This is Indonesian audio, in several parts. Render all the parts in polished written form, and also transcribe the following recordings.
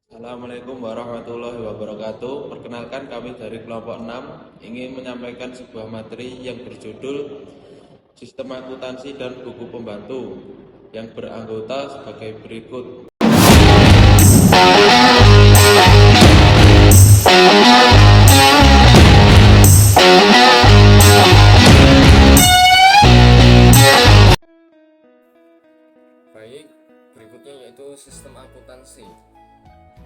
Assalamualaikum warahmatullahi wabarakatuh. Perkenalkan kami dari kelompok 6 ingin menyampaikan sebuah materi yang berjudul Sistem Akuntansi dan Buku Pembantu yang beranggota sebagai berikut. Baik, berikutnya yaitu sistem akuntansi.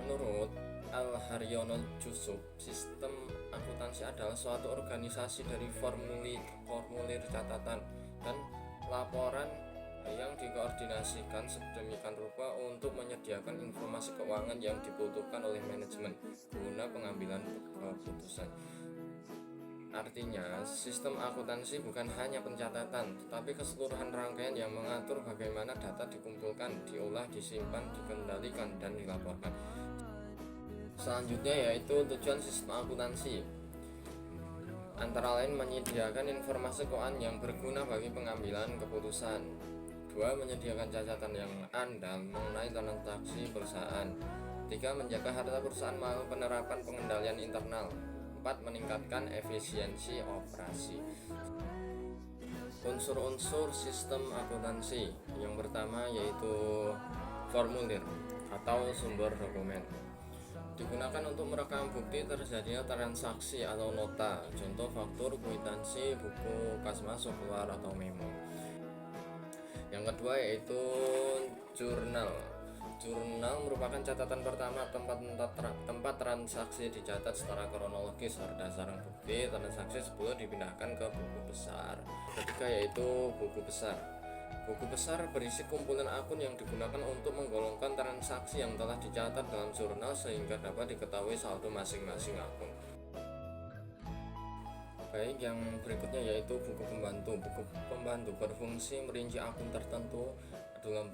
Menurut Al-Haryono Jusuf, sistem akuntansi adalah suatu organisasi dari formulir catatan dan laporan yang dikoordinasikan sedemikian rupa untuk menyediakan informasi keuangan yang dibutuhkan oleh manajemen guna pengambilan keputusan. Artinya, sistem akuntansi bukan hanya pencatatan, tetapi keseluruhan rangkaian yang mengatur bagaimana data dikumpulkan, diolah, disimpan, dikendalikan, dan dilaporkan. Selanjutnya yaitu tujuan sistem akuntansi, antara lain menyediakan informasi keuangan yang berguna bagi pengambilan keputusan. 2. Menyediakan catatan yang andal mengenai transaksi perusahaan. 3. Menjaga harta perusahaan melalui penerapan pengendalian internal. 4. Meningkatkan efisiensi operasi. Unsur-unsur sistem akuntansi. Yang pertama yaitu formulir atau sumber dokumen. Digunakan untuk merekam bukti terjadinya transaksi atau nota, contoh faktur, kwitansi, buku kas masuk keluar atau memo. Yang kedua yaitu jurnal. Jurnal merupakan catatan pertama tempat transaksi dicatat secara kronologis berdasarkan bukti transaksi sebelum dipindahkan ke buku besar. Ketiga yaitu buku besar. Buku besar berisi kumpulan akun yang digunakan untuk menggolongkan transaksi yang telah dicatat dalam jurnal sehingga dapat diketahui saldo masing-masing akun. Baik, yang berikutnya yaitu buku pembantu. Buku pembantu berfungsi merinci akun tertentu dalam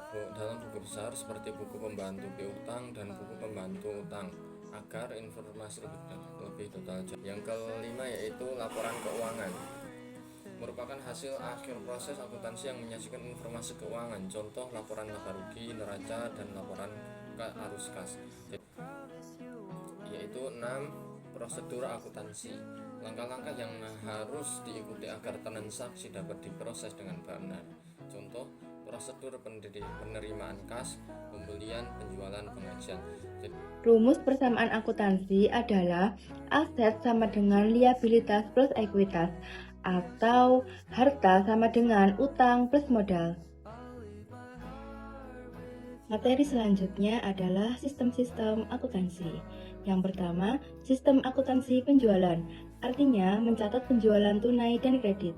buku besar seperti buku pembantu piutang dan buku pembantu utang agar informasi lebih total. Yang kelima yaitu laporan keuangan, merupakan hasil akhir proses akuntansi yang menyajikan informasi keuangan, contoh laporan laba rugi, neraca, dan laporan arus kas. Yaitu 6. Prosedur akuntansi, langkah-langkah yang harus diikuti agar transaksi dapat diproses dengan benar, contoh prosedur penerimaan kas, pembelian, penjualan, pengajian. Rumus persamaan akuntansi adalah aset sama dengan liabilitas plus ekuitas, atau harta sama dengan utang plus modal. Materi selanjutnya adalah sistem-sistem akuntansi. Yang pertama, sistem akuntansi penjualan, artinya mencatat penjualan tunai dan kredit.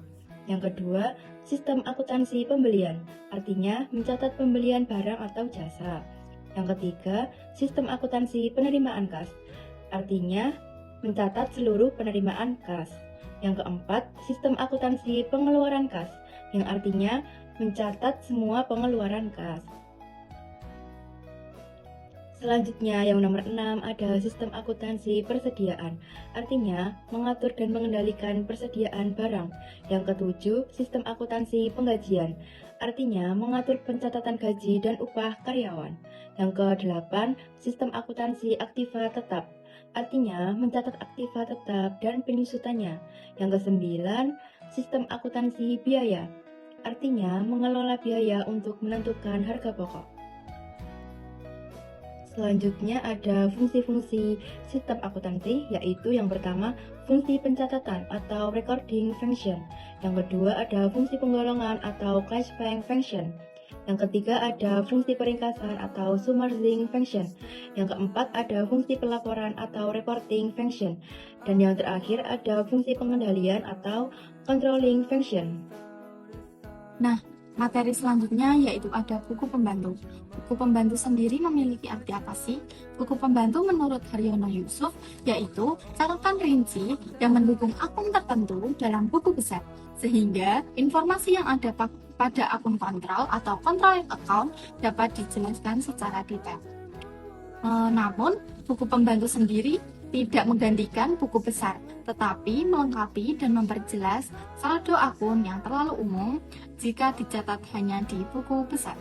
Yang kedua, sistem akuntansi pembelian, artinya mencatat pembelian barang atau jasa. Yang ketiga, sistem akuntansi penerimaan kas, artinya mencatat seluruh penerimaan kas. Yang keempat, sistem akuntansi pengeluaran kas, yang artinya mencatat semua pengeluaran kas. Selanjutnya yang nomor 6 ada sistem akuntansi persediaan, artinya mengatur dan mengendalikan persediaan barang. Yang ketujuh, sistem akuntansi penggajian, artinya mengatur pencatatan gaji dan upah karyawan. Yang ke-8, sistem akuntansi aktiva tetap, artinya mencatat aktiva tetap dan penyusutannya. Yang ke-9, sistem akuntansi biaya, artinya mengelola biaya untuk menentukan harga pokok. Selanjutnya ada fungsi-fungsi sistem akuntansi, yaitu yang pertama fungsi pencatatan atau recording function, yang kedua ada fungsi penggolongan atau classifying function, yang ketiga ada fungsi peringkasan atau summarizing function, yang keempat ada fungsi pelaporan atau reporting function, dan yang terakhir ada fungsi pengendalian atau controlling function. Nah, materi selanjutnya yaitu ada buku pembantu. Buku pembantu sendiri memiliki arti apa sih? Buku pembantu menurut Haryono Jusuf yaitu catatan rinci yang mendukung akun tertentu dalam buku besar, sehingga informasi yang ada pada akun kontrol atau controlling account dapat dijelaskan secara detail. Namun, buku pembantu sendiri tidak menggantikan buku besar, tetapi melengkapi dan memperjelas saldo akun yang terlalu umum jika dicatat hanya di buku besar.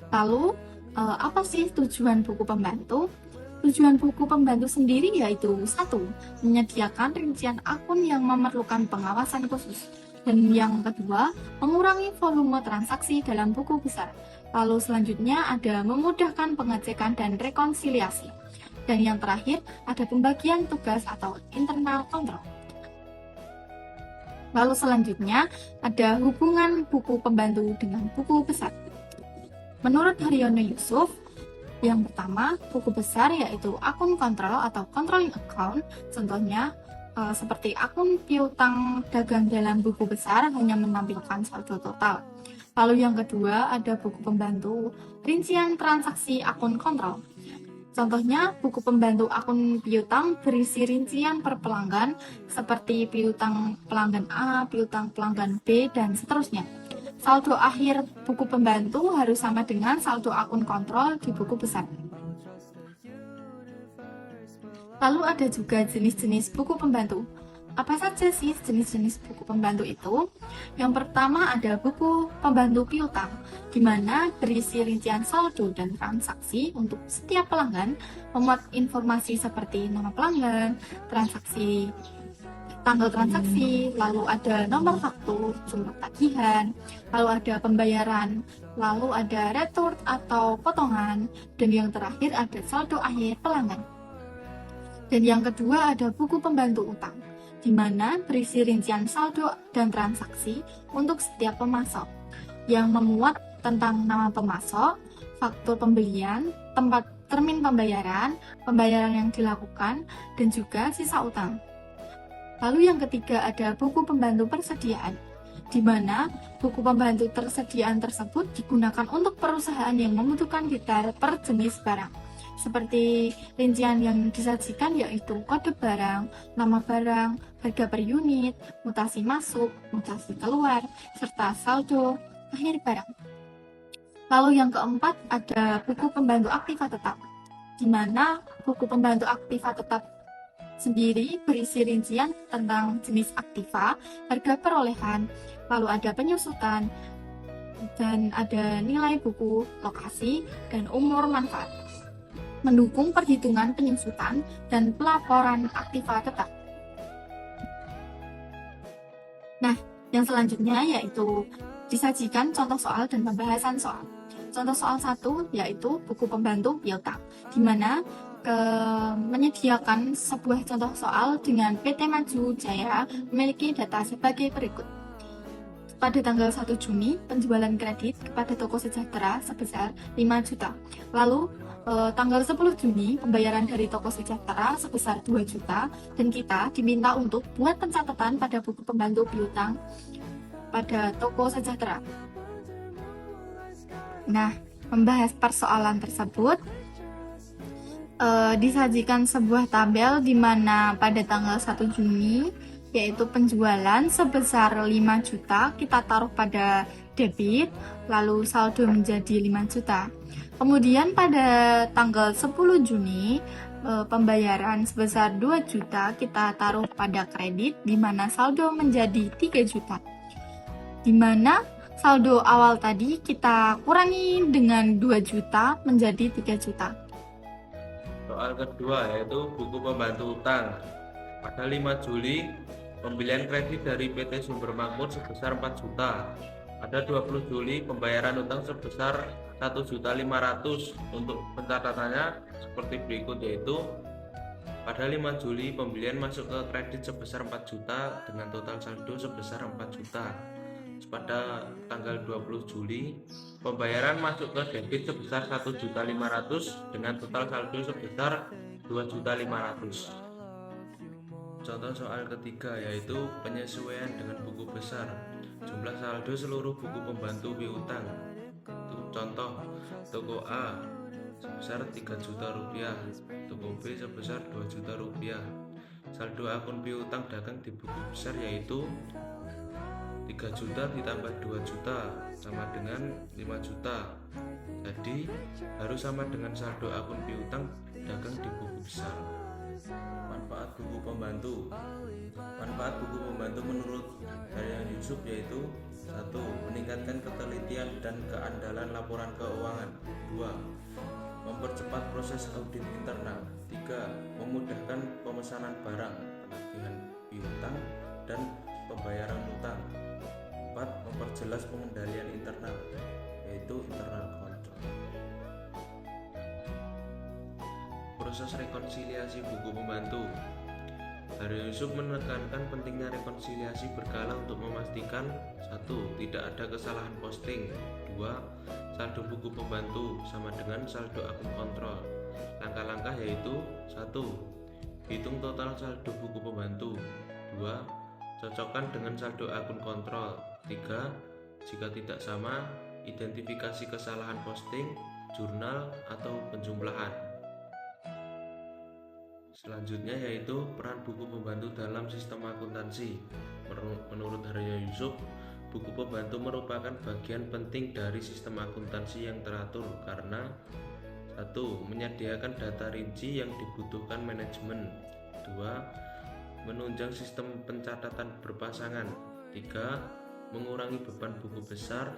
Lalu, Apa sih tujuan buku pembantu? Tujuan buku pembantu sendiri yaitu satu, menyediakan rincian akun yang memerlukan pengawasan khusus. Dan yang kedua, mengurangi volume transaksi dalam buku besar. Lalu selanjutnya ada memudahkan pengecekan dan rekonsiliasi. Dan yang terakhir, ada pembagian tugas atau internal control. Lalu selanjutnya, ada hubungan buku pembantu dengan buku besar. Menurut Haryono Yusuf, yang pertama, buku besar yaitu akun kontrol atau controlling account. Contohnya, seperti akun piutang dagang dalam buku besar hanya menampilkan saldo total. Lalu yang kedua, ada buku pembantu rincian transaksi akun kontrol. Contohnya, buku pembantu akun piutang berisi rincian per pelanggan seperti piutang pelanggan A, piutang pelanggan B, dan seterusnya. Saldo akhir buku pembantu harus sama dengan saldo akun kontrol di buku besar. Lalu ada juga jenis-jenis buku pembantu. Apa saja sih jenis-jenis buku pembantu itu? Yang pertama ada buku pembantu piutang, di mana berisi rincian saldo dan transaksi untuk setiap pelanggan, memuat informasi seperti nama pelanggan, transaksi, tanggal transaksi, lalu ada nomor faktur, sumber tagihan, lalu ada pembayaran, lalu ada return atau potongan, dan yang terakhir ada saldo akhir pelanggan. Dan yang kedua ada buku pembantu utang, di mana berisi rincian saldo dan transaksi untuk setiap pemasok, yang memuat tentang nama pemasok, faktur pembelian, tempat termin pembayaran, pembayaran yang dilakukan, dan juga sisa utang. Lalu yang ketiga ada buku pembantu persediaan, di mana buku pembantu persediaan tersebut digunakan untuk perusahaan yang membutuhkan detail per jenis barang. Seperti rincian yang disajikan yaitu kode barang, nama barang, harga per unit, mutasi masuk, mutasi keluar, serta saldo akhir barang. Lalu yang keempat ada buku pembantu aktiva tetap, di mana buku pembantu aktiva tetap sendiri berisi rincian tentang jenis aktiva, harga perolehan, lalu ada penyusutan, dan ada nilai buku, lokasi, dan umur manfaat. Mendukung perhitungan penyusutan dan pelaporan aktiva tetap. Nah, yang selanjutnya yaitu disajikan contoh soal dan pembahasan soal. Contoh soal 1 yaitu buku pembantu piutang, di mana menyediakan sebuah contoh soal dengan PT Maju Jaya memiliki data sebagai berikut. Pada tanggal 1 Juni, penjualan kredit kepada toko sejahtera sebesar 5 juta. Lalu, tanggal 10 Juni, pembayaran dari toko sejahtera sebesar 2 juta, dan kita diminta untuk buat pencatatan pada buku pembantu piutang pada toko sejahtera. Nah, membahas persoalan tersebut, disajikan sebuah tabel di mana pada tanggal 1 Juni yaitu penjualan sebesar 5 juta kita taruh pada debit, lalu saldo menjadi 5 juta. Kemudian pada tanggal 10 Juni pembayaran sebesar 2 juta kita taruh pada kredit, di mana saldo menjadi 3 juta. Di mana saldo awal tadi kita kurangi dengan 2 juta menjadi 3 juta. Soal kedua yaitu buku pembantu utang. Pada 5 Juli, pembelian kredit dari PT Sumber Makmur sebesar 4 juta. Pada 20 Juli, pembayaran utang sebesar 1.500.000. Untuk pencatatannya seperti berikut yaitu pada 5 Juli pembelian masuk ke kredit sebesar 4 juta dengan total saldo sebesar 4 juta. Pada tanggal 20 Juli, pembayaran masuk ke debit sebesar 1.500.000 dengan total saldo sebesar 2.500.000. Contoh soal ketiga yaitu penyesuaian dengan buku besar. Jumlah saldo seluruh buku pembantu piutang. Contoh, toko A sebesar 3 juta rupiah, toko B sebesar 2 juta rupiah. Saldo akun piutang dagang di buku besar yaitu 3 juta ditambah 2 juta sama dengan 5 juta. Jadi harus sama dengan saldo akun piutang dagang di buku besar. Manfaat buku pembantu. Manfaat buku pembantu menurut Haryono Yusuf yaitu 1. Meningkatkan ketelitian dan keandalan laporan keuangan. 2. mempercepat proses audit internal. 3. Memudahkan pemesanan barang, penagihan piutang, dan pembayaran utang. 4. Memperjelas pengendalian internal, yaitu internal control. Proses rekonsiliasi buku pembantu. Haryo Yusuf menekankan pentingnya rekonsiliasi berkala untuk memastikan 1. Tidak ada kesalahan posting. 2. Saldo buku pembantu sama dengan saldo akun kontrol. Langkah-langkah yaitu 1. Hitung total saldo buku pembantu. 2. Cocokkan dengan saldo akun kontrol. 3. Jika tidak sama, identifikasi kesalahan posting, jurnal, atau penjumlahan. Selanjutnya yaitu peran buku pembantu dalam sistem akuntansi. Menurut Haryo Yusuf, buku pembantu merupakan bagian penting dari sistem akuntansi yang teratur karena 1. Menyediakan data rinci yang dibutuhkan manajemen. 2. Menunjang sistem pencatatan berpasangan. 3. Mengurangi beban buku besar.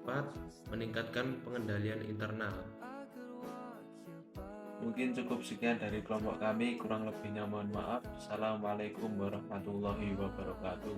4. Meningkatkan pengendalian internal. Mungkin cukup sekian dari kelompok kami, kurang lebihnya mohon maaf. Assalamualaikum warahmatullahi wabarakatuh.